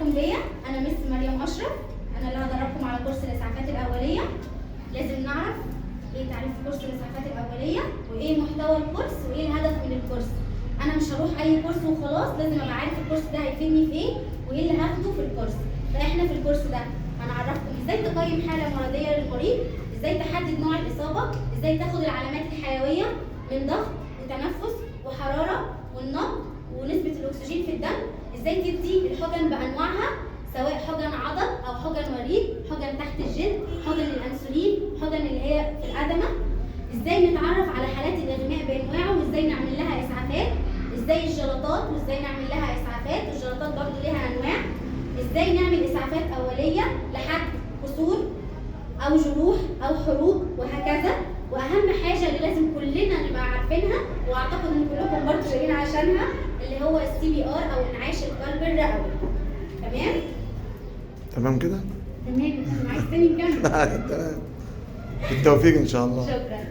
عرفكم بيا، انا مس مريم اشرف، انا اللي هدربكم على كورس الاسعافات الاوليه. لازم نعرف ايه تعريف كورس الاسعافات الاوليه، وايه محتوى الكورس، وايه الهدف من الكورس. انا مش هروح اي كورس وخلاص، لازم ابقى عارف الكورس ده هيفيدني في ايه وايه اللي هاخده في الكورس. فاحنا في الكورس ده هنعرفكم ازاي تقيم حاله مرضيه للمريض، ازاي تحدد نوع الاصابه، ازاي تاخد العلامات الحيويه من ضغط وتنفس وحراره والنبض ونسبه الاكسجين في الدم، ازاي تدي الحقن بانواعها سواء حقن عضل او حقن وريد، حقن تحت الجلد، حقن الانسولين، حقن اللي هي في القدمه، ازاي نتعرف على حالات الاغماء بانواعه وازاي نعمل لها اسعافات، ازاي الجلطات وازاي نعمل لها اسعافات، والجلطات برضه ليها انواع، ازاي نعمل اسعافات اوليه لحد كسور او جروح او حروق وهكذا. واهم حاجه اللي لازم كلنا نبقى عارفينها، واعتقد ان كلكم برضه جايين عشانها، اللي هو CPR او انعاش القلب الرئوي. تمام؟ تمام كده؟ تمام. عايز تاني نكمل؟ تمام. بالتوفيق ان شاء الله. شكرا.